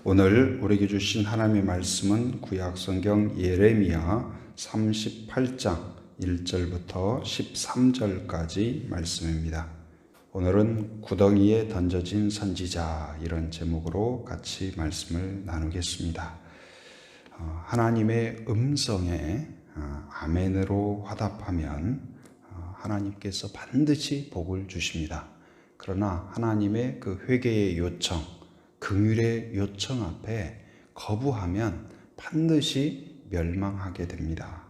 오늘 우리에게 주신 하나님의 말씀은 구약성경 예레미야 38장 1절부터 13절까지 말씀입니다. 오늘은 구덩이에 던져진 선지자, 이런 제목으로 같이 말씀을 나누겠습니다. 하나님의 음성에 아멘으로 화답하면 하나님께서 반드시 복을 주십니다. 그러나 하나님의 그 회개의 요청, 긍휼의 요청 앞에 거부하면 반드시 멸망하게 됩니다.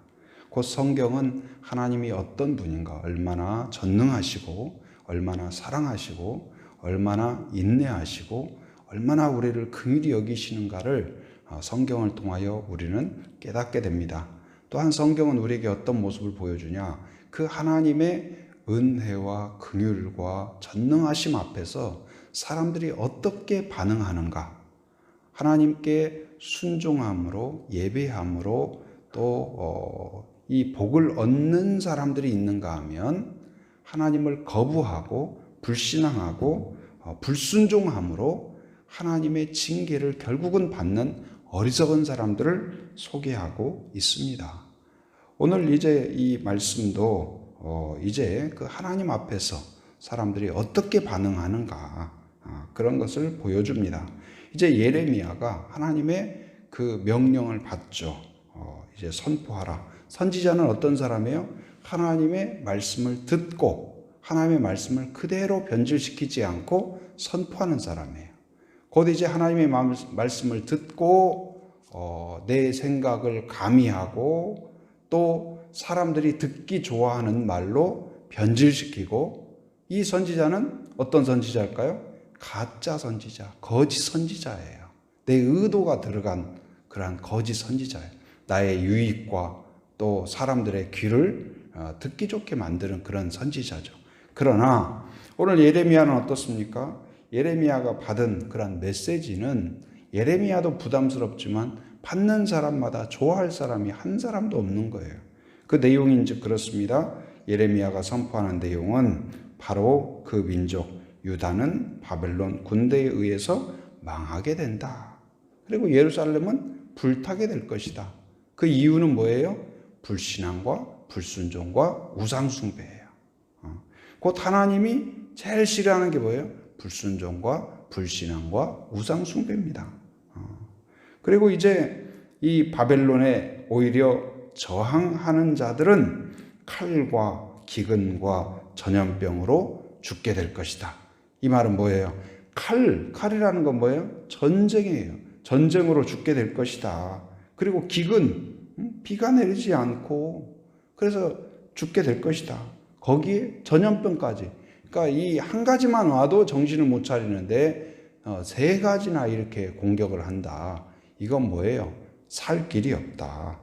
곧 성경은 하나님이 어떤 분인가, 얼마나 전능하시고 얼마나 사랑하시고 얼마나 인내하시고 얼마나 우리를 긍휼히 여기시는가를 성경을 통하여 우리는 깨닫게 됩니다. 또한 성경은 우리에게 어떤 모습을 보여주냐, 그 하나님의 은혜와 긍휼과 전능하심 앞에서 사람들이 어떻게 반응하는가, 하나님께 순종함으로 예배함으로 또 이 복을 얻는 사람들이 있는가 하면 하나님을 거부하고 불신앙하고 불순종함으로 하나님의 징계를 결국은 받는 어리석은 사람들을 소개하고 있습니다. 오늘 이제 이 말씀도 이제 그 하나님 앞에서 사람들이 어떻게 반응하는가, 그런 것을 보여줍니다. 이제 예레미야가 하나님의 그 명령을 받죠. 이제 선포하라. 선지자는 어떤 사람이에요? 하나님의 말씀을 듣고 하나님의 말씀을 그대로 변질시키지 않고 선포하는 사람이에요. 곧 이제 하나님의 말씀을 듣고 내 생각을 가미하고 또 사람들이 듣기 좋아하는 말로 변질시키고, 이 선지자는 어떤 선지자일까요? 가짜 선지자, 거짓 선지자예요. 내 의도가 들어간 그러한 거짓 선지자예요. 나의 유익과 또 사람들의 귀를 듣기 좋게 만드는 그런 선지자죠. 그러나 오늘 예레미야는 어떻습니까? 예레미야가 받은 그런 메시지는 예레미야도 부담스럽지만 받는 사람마다 좋아할 사람이 한 사람도 없는 거예요. 그 내용인즉 그렇습니다. 예레미야가 선포하는 내용은 바로 그 민족 유다는 바벨론 군대에 의해서 망하게 된다. 그리고 예루살렘은 불타게 될 것이다. 그 이유는 뭐예요? 불신앙과 불순종과 우상숭배예요. 곧 하나님이 제일 싫어하는 게 뭐예요? 불순종과 불신앙과 우상숭배입니다. 그리고 이제 이 바벨론에 오히려 저항하는 자들은 칼과 기근과 전염병으로 죽게 될 것이다. 이 말은 뭐예요? 칼이라는 건 뭐예요? 전쟁이에요. 전쟁으로 죽게 될 것이다. 그리고 기근, 비가 내리지 않고 그래서 죽게 될 것이다. 거기에 전염병까지. 그러니까 이 한 가지만 와도 정신을 못 차리는데 세 가지나 이렇게 공격을 한다. 이건 뭐예요? 살 길이 없다.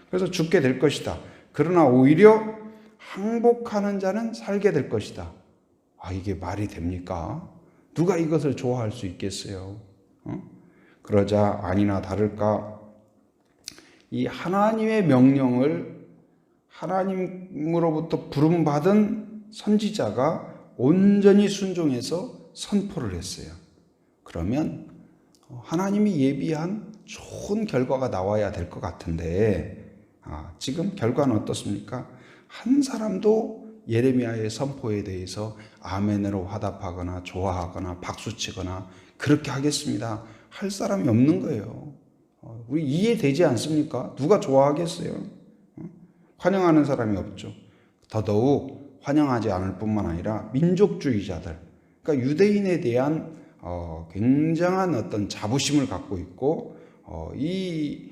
그래서 죽게 될 것이다. 그러나 오히려 항복하는 자는 살게 될 것이다. 이게 말이 됩니까? 누가 이것을 좋아할 수 있겠어요? 그러자 아니나 다를까 이 하나님의 명령을 하나님으로부터 부름받은 선지자가 온전히 순종해서 선포를 했어요. 그러면 하나님이 예비한 좋은 결과가 나와야 될 것 같은데 지금 결과는 어떻습니까? 한 사람도 예레미야의 선포에 대해서 아멘으로 화답하거나 좋아하거나 박수치거나 그렇게 하겠습니다 할 사람이 없는 거예요. 우리 이해되지 않습니까? 누가 좋아하겠어요? 환영하는 사람이 없죠. 더더욱 환영하지 않을 뿐만 아니라 민족주의자들, 그러니까 유대인에 대한 굉장한 어떤 자부심을 갖고 있고 이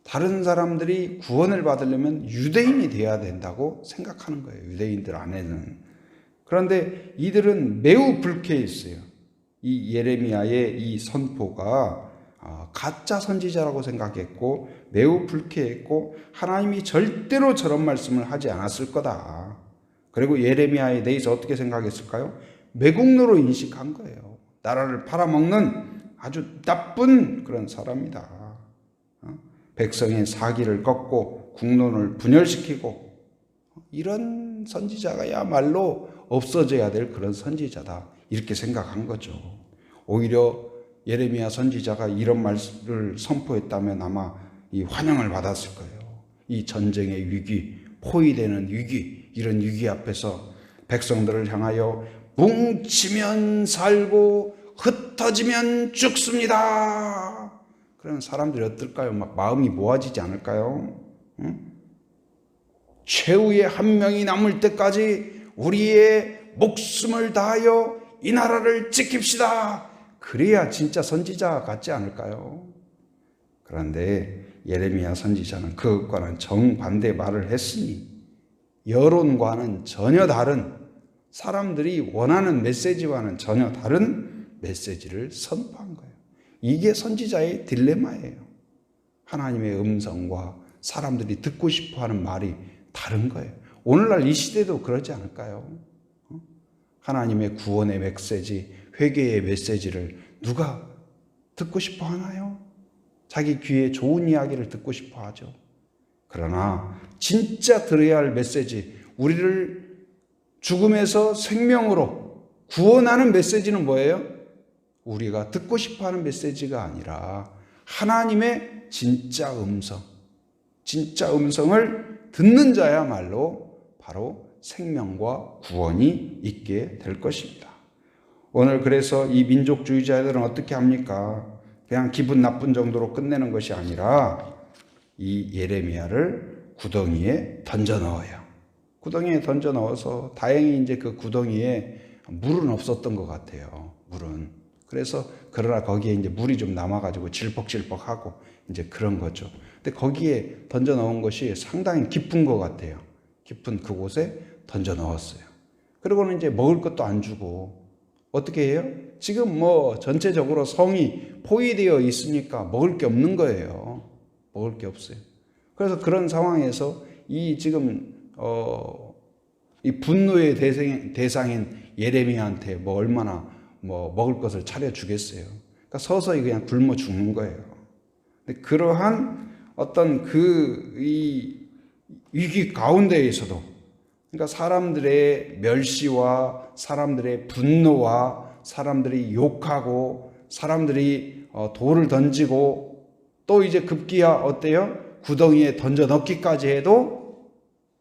다른 사람들이 구원을 받으려면 유대인이 돼야 된다고 생각하는 거예요. 유대인들 안에는. 그런데 이들은 매우 불쾌했어요. 이 예레미야의 이 선포가 가짜 선지자라고 생각했고 매우 불쾌했고 하나님이 절대로 저런 말씀을 하지 않았을 거다. 그리고 예레미야에 대해서 어떻게 생각했을까요? 매국노로 인식한 거예요. 나라를 팔아먹는 아주 나쁜 그런 사람이다. 백성의 사기를 꺾고 국론을 분열시키고 이런 선지자가야말로 없어져야 될 그런 선지자다. 이렇게 생각한 거죠. 오히려 예레미야 선지자가 이런 말을 선포했다면 아마 이 환영을 받았을 거예요. 이 전쟁의 위기, 포위되는 위기, 이런 위기 앞에서 백성들을 향하여 뭉치면 살고 흩어지면 죽습니다. 그러면 사람들이 어떨까요? 막 마음이 모아지지 않을까요? 응? 최후의 한 명이 남을 때까지 우리의 목숨을 다하여 이 나라를 지킵시다. 그래야 진짜 선지자 같지 않을까요? 그런데 예레미야 선지자는 그것과는 정반대 말을 했으니 여론과는 전혀 다른, 사람들이 원하는 메시지와는 전혀 다른 메시지를 선포한 거예요. 이게 선지자의 딜레마예요. 하나님의 음성과 사람들이 듣고 싶어하는 말이 다른 거예요. 오늘날 이 시대도 그러지 않을까요? 하나님의 구원의 메시지, 회개의 메시지를 누가 듣고 싶어 하나요? 자기 귀에 좋은 이야기를 듣고 싶어 하죠. 그러나 진짜 들어야 할 메시지, 우리를 죽음에서 생명으로 구원하는 메시지는 뭐예요? 우리가 듣고 싶어 하는 메시지가 아니라 하나님의 진짜 음성, 진짜 음성을 듣는 자야말로 바로 생명과 구원이 있게 될 것입니다. 오늘 그래서 이 민족주의자들은 어떻게 합니까? 그냥 기분 나쁜 정도로 끝내는 것이 아니라 이 예레미야를 구덩이에 던져 넣어요. 구덩이에 던져 넣어서 다행히 이제 그 구덩이에 물은 없었던 것 같아요. 물은. 그래서 그러나 거기에 이제 물이 좀 남아가지고 질퍽질퍽하고 이제 그런 거죠. 근데 거기에 던져 넣은 것이 상당히 깊은 것 같아요. 깊은 그곳에 던져 넣었어요. 그리고는 이제 먹을 것도 안 주고 어떻게 해요? 지금 뭐 전체적으로 성이 포위되어 있으니까 먹을 게 없는 거예요. 먹을 게 없어요. 그래서 그런 상황에서 이 지금 이 분노의 대상인 예레미야한테 뭐 얼마나 뭐 먹을 것을 차려주겠어요. 그러니까 서서히 그냥 굶어 죽는 거예요. 근데 그러한 어떤 이 위기 가운데에서도, 그러니까 사람들의 멸시와 사람들의 분노와 사람들이 욕하고 사람들이 돌을 던지고 또 이제 급기야 어때요? 구덩이에 던져 넣기까지 해도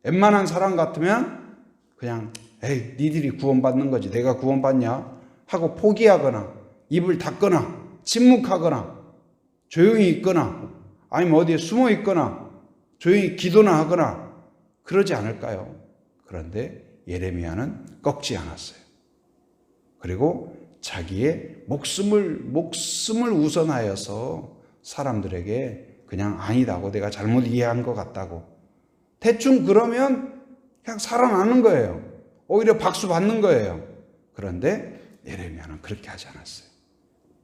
웬만한 사람 같으면 그냥 에이 니들이 구원받는 거지 내가 구원받냐 하고 포기하거나 입을 닫거나 침묵하거나 조용히 있거나 아니면 어디에 숨어 있거나 조용히 기도나 하거나 그러지 않을까요? 그런데 예레미야는 꺾지 않았어요. 그리고 자기의 목숨을 우선하여서 사람들에게 그냥 아니다고 내가 잘못 이해한 것 같다고 대충 그러면 그냥 살아나는 거예요. 오히려 박수 받는 거예요. 그런데 예레미야는 그렇게 하지 않았어요.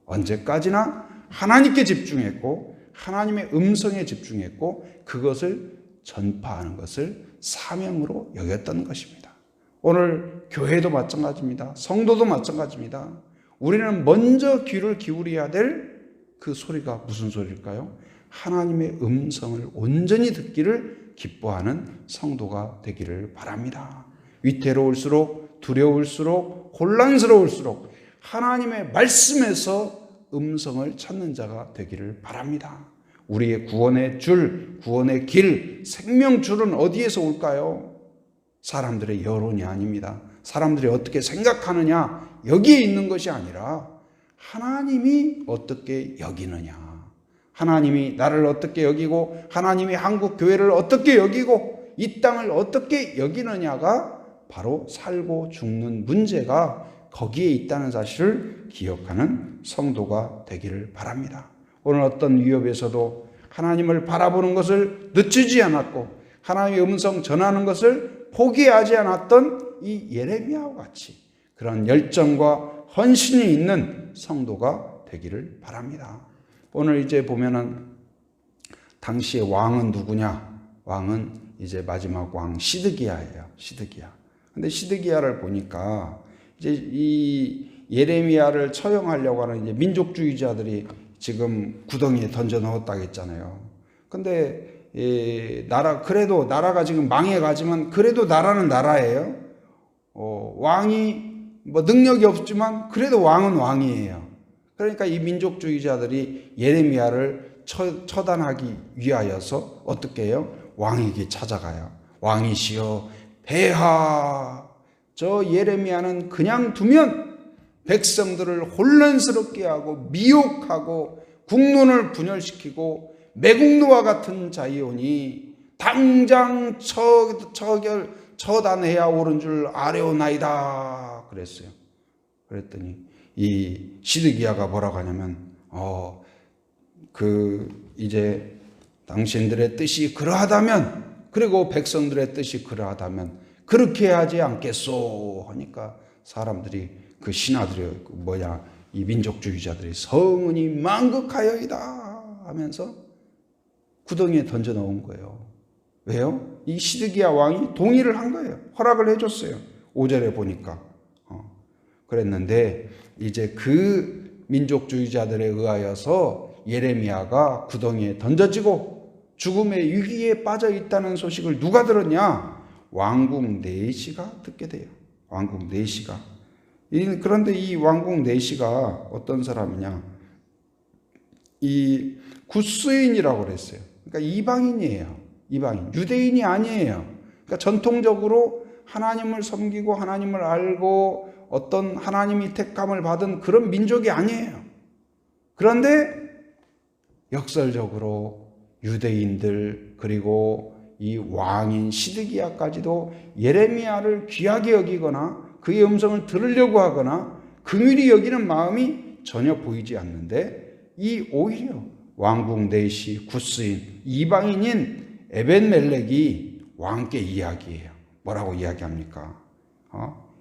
언제까지나 하나님께 집중했고 하나님의 음성에 집중했고 그것을 전파하는 것을 사명으로 여겼던 것입니다. 오늘 교회도 마찬가지입니다. 성도도 마찬가지입니다. 우리는 먼저 귀를 기울여야 될 그 소리가 무슨 소리일까요? 하나님의 음성을 온전히 듣기를 기뻐하는 성도가 되기를 바랍니다. 위태로울수록 두려울수록 혼란스러울수록 하나님의 말씀에서 음성을 찾는 자가 되기를 바랍니다. 우리의 구원의 줄, 구원의 길, 생명줄은 어디에서 올까요? 사람들의 여론이 아닙니다. 사람들이 어떻게 생각하느냐 여기에 있는 것이 아니라 하나님이 어떻게 여기느냐, 하나님이 나를 어떻게 여기고 하나님이 한국 교회를 어떻게 여기고 이 땅을 어떻게 여기느냐가 바로 살고 죽는 문제가 거기에 있다는 사실을 기억하는 성도가 되기를 바랍니다. 오늘 어떤 위협에서도 하나님을 바라보는 것을 늦추지 않았고 하나님의 음성 전하는 것을 포기하지 않았던 이 예레미야와 같이 그런 열정과 헌신이 있는 성도가 되기를 바랍니다. 오늘 이제 보면은 당시의 왕은 누구냐? 왕은 이제 마지막 왕 시드기야예요. 시드기야. 근데 시드기야를 보니까 이제 이 예레미야를 처형하려고 하는 이제 민족주의자들이 지금 구덩이에 던져 넣었다고 했잖아요. 근데 그래도 나라가 지금 망해가지만 그래도 나라는 나라예요. 왕이 뭐 능력이 없지만 그래도 왕은 왕이에요. 그러니까 이 민족주의자들이 예레미야를 처단하기 위하여서 어떻게 해요? 왕에게 찾아가요. 왕이시여 폐하, 저 예레미야는 그냥 두면 백성들을 혼란스럽게 하고 미혹하고 국론을 분열시키고 매국노와 같은 자이오니 당장 처단해야 옳은 줄 아뢰오나이다 그랬어요. 그랬더니 이 시드기야가 뭐라고 하냐면 이제 당신들의 뜻이 그러하다면, 그리고 백성들의 뜻이 그러하다면 그렇게 하지 않겠소 하니까 사람들이, 그 신하들이 이 민족주의자들이 성은이 망극하여이다 하면서 구덩이에 던져 넣은 거예요. 왜요? 이 시드기야 왕이 동의를 한 거예요. 허락을 해줬어요. 5절에 보니까. 그랬는데 이제 그 민족주의자들에 의하여서 예레미야가 구덩이에 던져지고 죽음의 위기에 빠져 있다는 소식을 누가 들었냐? 왕국 내시가 듣게 돼요. 왕국 내시가. 그런데 이 왕국 내시가 어떤 사람이냐? 이 구스인이라고 그랬어요. 그러니까 이방인이에요. 이방인. 유대인이 아니에요. 그러니까 전통적으로 하나님을 섬기고 하나님을 알고 어떤 하나님이 택함을 받은 그런 민족이 아니에요. 그런데 역설적으로 유대인들 그리고 이 왕인 시드기야까지도 예레미야를 귀하게 여기거나 그의 음성을 들으려고 하거나 긍휼히 여기는 마음이 전혀 보이지 않는데, 이 오히려 왕국 내시 구스인 이방인인 에벤멜렉이 왕께 이야기해요. 뭐라고 이야기합니까?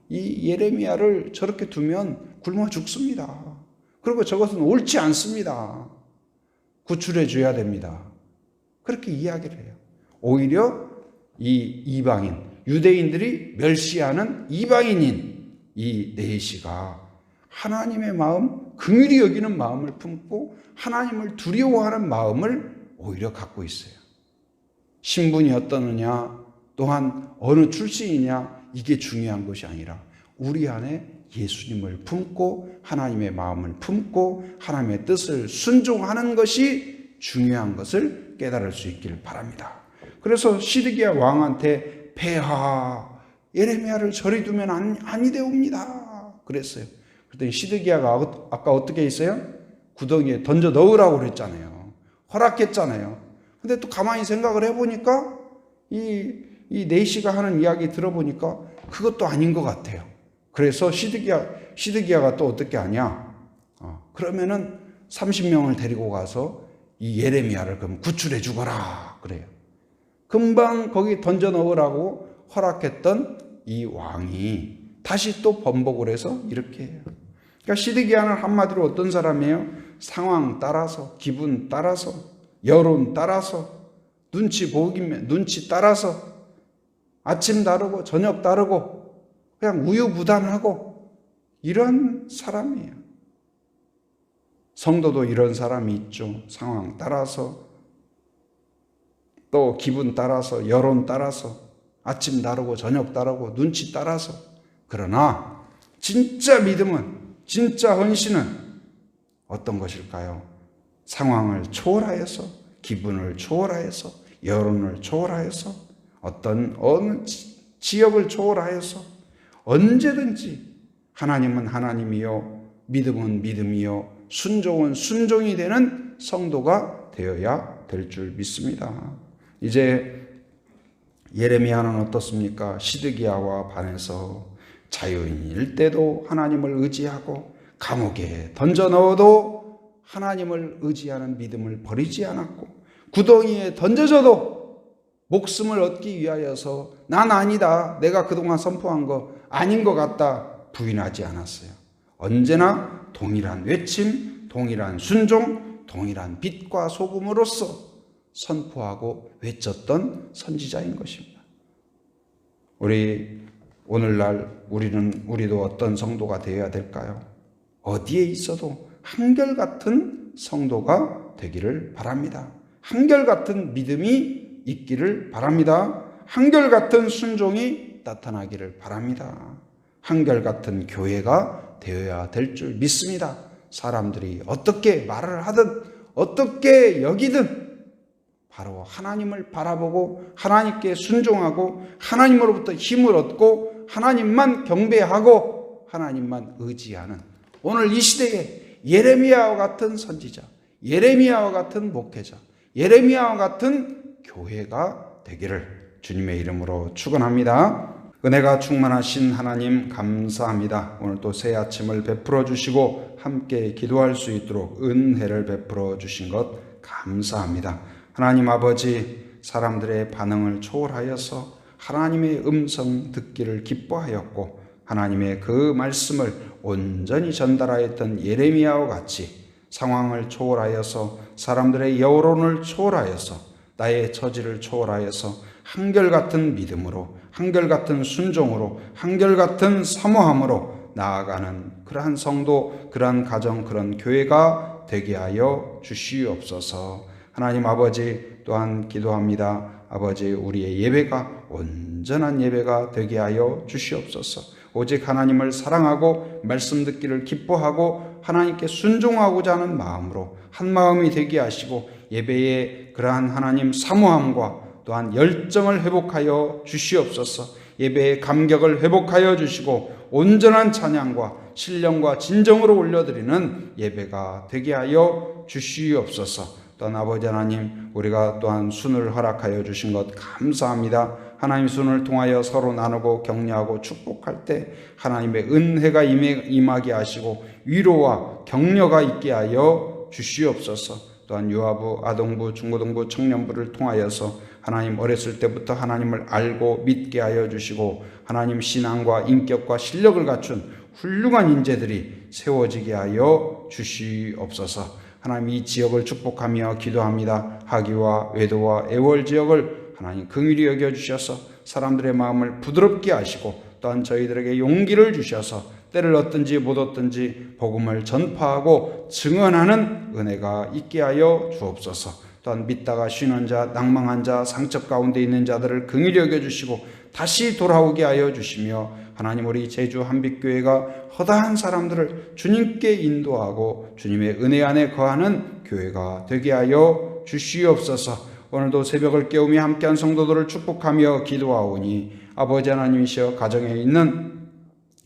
이 예레미야를 저렇게 두면 굶어 죽습니다. 그리고 저것은 옳지 않습니다. 구출해 줘야 됩니다. 그렇게 이야기를 해요. 오히려 이 이방인, 유대인들이 멸시하는 이방인인 이 내시가 하나님의 마음, 긍휼히 여기는 마음을 품고 하나님을 두려워하는 마음을 오히려 갖고 있어요. 신분이 어떠느냐, 또한 어느 출신이냐, 이게 중요한 것이 아니라 우리 안에 예수님을 품고 하나님의 마음을 품고 하나님의 뜻을 순종하는 것이 중요한 것을 깨달을 수 있기를 바랍니다. 그래서 시드기야 왕한테 폐하, 예레미야를 저리 두면 아니되옵니다 그랬어요. 그랬더니 시드기야가 아까 어떻게 했어요? 구덩이에 던져 넣으라고 그랬잖아요. 허락했잖아요. 근데 또 가만히 생각을 해보니까 이 네시가 하는 이야기 들어보니까 그것도 아닌 것 같아요. 그래서 시드기야가 또 어떻게 하냐? 그러면은 30명을 데리고 가서 이 예레미야를 그럼 구출해 주거라 그래요. 금방 거기 던져 넣으라고 허락했던 이 왕이 다시 또 번복을 해서 이렇게 해요. 그러니까 시드기야는 한마디로 어떤 사람이에요? 상황 따라서, 기분 따라서, 여론 따라서, 눈치 따라서 아침 다르고 저녁 다르고 그냥 우유부단하고 이런 사람이에요. 성도도 이런 사람이 있죠. 상황 따라서, 또 기분 따라서, 여론 따라서, 아침 다르고 저녁 다르고 눈치 따라서. 그러나 진짜 믿음은, 진짜 헌신은 어떤 것일까요? 상황을 초월하여서, 기분을 초월하여서, 여론을 초월하여서, 어느 지역을 초월하여서 언제든지 하나님은 하나님이요, 믿음은 믿음이요, 순종은 순종이 되는 성도가 되어야 될 줄 믿습니다. 이제 예레미야는 어떻습니까? 시드기야와 반해서 자유인일 때도 하나님을 의지하고 감옥에 던져 넣어도 하나님을 의지하는 믿음을 버리지 않았고, 구덩이에 던져져도 목숨을 얻기 위하여서 난 아니다, 내가 그동안 선포한 거 아닌 것 같다 부인하지 않았어요. 언제나 동일한 외침, 동일한 순종, 동일한 빛과 소금으로서 선포하고 외쳤던 선지자인 것입니다. 오늘날 우리도 어떤 성도가 되어야 될까요? 어디에 있어도 한결같은 성도가 되기를 바랍니다. 한결같은 믿음이 있기를 바랍니다. 한결같은 순종이 나타나기를 바랍니다. 한결같은 교회가 되어야 될 줄 믿습니다. 사람들이 어떻게 말을 하든 어떻게 여기든 바로 하나님을 바라보고 하나님께 순종하고 하나님으로부터 힘을 얻고 하나님만 경배하고 하나님만 의지하는 오늘 이 시대에 예레미야와 같은 선지자, 예레미야와 같은 목회자, 예레미야와 같은 교회가 되기를 주님의 이름으로 축원합니다. 은혜가 충만하신 하나님 감사합니다. 오늘 또 새 아침을 베풀어 주시고 함께 기도할 수 있도록 은혜를 베풀어 주신 것 감사합니다. 하나님 아버지, 사람들의 반응을 초월하여서 하나님의 음성 듣기를 기뻐하였고 하나님의 그 말씀을 온전히 전달하였던 예레미야와 같이 상황을 초월하여서 사람들의 여론을 초월하여서 나의 처지를 초월하여서 한결같은 믿음으로 한결같은 순종으로 한결같은 사모함으로 나아가는 그러한 성도, 그러한 가정, 그런 교회가 되게 하여 주시옵소서. 하나님 아버지, 또한 기도합니다. 아버지, 우리의 예배가 온전한 예배가 되게 하여 주시옵소서. 오직 하나님을 사랑하고 말씀 듣기를 기뻐하고 하나님께 순종하고자 하는 마음으로 한 마음이 되게 하시고 예배의 그러한 하나님 사모함과 또한 열정을 회복하여 주시옵소서. 예배의 감격을 회복하여 주시고 온전한 찬양과 신령과 진정으로 올려드리는 예배가 되게 하여 주시옵소서. 또한 아버지 하나님, 우리가 또한 순을 허락하여 주신 것 감사합니다. 하나님 순을 통하여 서로 나누고 격려하고 축복할 때 하나님의 은혜가 임하게 하시고 위로와 격려가 있게 하여 주시옵소서. 또한 유아부, 아동부, 중고등부, 청년부를 통하여서 하나님 어렸을 때부터 하나님을 알고 믿게 하여 주시고 하나님 신앙과 인격과 실력을 갖춘 훌륭한 인재들이 세워지게 하여 주시옵소서. 하나님 이 지역을 축복하며 기도합니다. 하기와 외도와 애월 지역을 하나님 긍휼히 여겨주셔서 사람들의 마음을 부드럽게 하시고 또한 저희들에게 용기를 주셔서 때를 얻든지 못 얻든지 복음을 전파하고 증언하는 은혜가 있게 하여 주옵소서. 또한 믿다가 쉬는 자, 낭망한 자, 상처 가운데 있는 자들을 긍휼히 여겨주시고 다시 돌아오게 하여 주시며 하나님 우리 제주 한빛교회가 허다한 사람들을 주님께 인도하고 주님의 은혜 안에 거하는 교회가 되게 하여 주시옵소서. 오늘도 새벽을 깨우며 함께한 성도들을 축복하며 기도하오니 아버지 하나님이시여 가정에 있는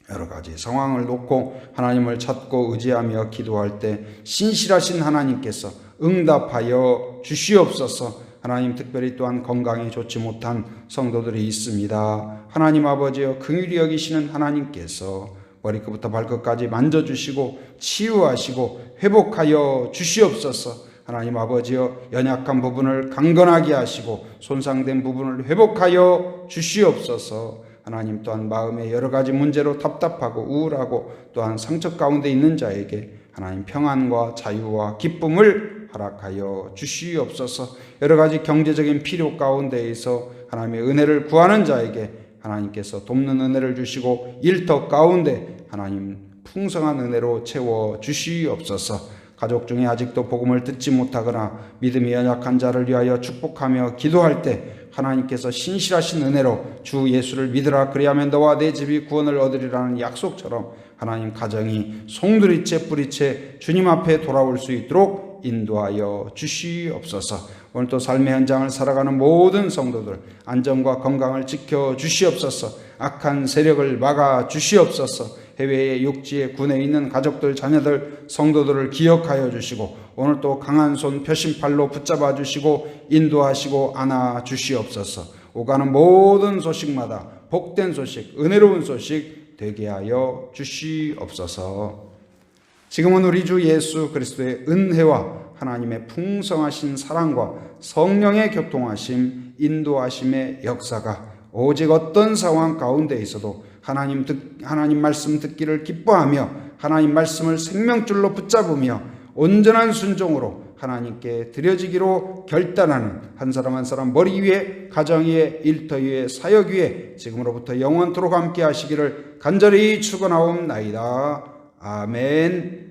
여러 가지 상황을 놓고 하나님을 찾고 의지하며 기도할 때 신실하신 하나님께서 응답하여 주시옵소서. 하나님 특별히 또한 건강이 좋지 못한 성도들이 있습니다. 하나님 아버지여 긍휼히 여기시는 하나님께서 머리끝부터 발끝까지 만져주시고 치유하시고 회복하여 주시옵소서. 하나님 아버지여 연약한 부분을 강건하게 하시고 손상된 부분을 회복하여 주시옵소서. 하나님 또한 마음의 여러 가지 문제로 답답하고 우울하고 또한 상처 가운데 있는 자에게 하나님 평안과 자유와 기쁨을 허락하여 주시옵소서. 여러 가지 경제적인 필요 가운데에서 하나님의 은혜를 구하는 자에게 하나님께서 돕는 은혜를 주시고 일터 가운데 하나님 풍성한 은혜로 채워 주시옵소서. 가족 중에 아직도 복음을 듣지 못하거나 믿음이 연약한 자를 위하여 축복하며 기도할 때 하나님께서 신실하신 은혜로 주 예수를 믿으라 그리하면 너와 내 집이 구원을 얻으리라는 약속처럼 하나님 가정이 송두리째 뿌리째 주님 앞에 돌아올 수 있도록 인도하여 주시옵소서. 오늘 또 삶의 현장을 살아가는 모든 성도들 안전과 건강을 지켜 주시옵소서. 악한 세력을 막아 주시옵소서. 해외의 육지에 군에 있는 가족들 자녀들 성도들을 기억하여 주시고 오늘 또 강한 손 표심팔로 붙잡아 주시고 인도하시고 안아 주시옵소서. 오가는 모든 소식마다 복된 소식 은혜로운 소식 되게 하여 주시옵소서. 지금은 우리 주 예수 그리스도의 은혜와 하나님의 풍성하신 사랑과 성령의 교통하심 인도하심의 역사가 오직 어떤 상황 가운데 있어도 하나님 말씀 듣기를 기뻐하며 하나님 말씀을 생명줄로 붙잡으며 온전한 순종으로 하나님께 드려지기로 결단하는 한 사람 한 사람 머리 위에 가정 위에 일터 위에 사역 위에 지금으로부터 영원토록 함께 하시기를 간절히 축원하옵나이다. 아멘.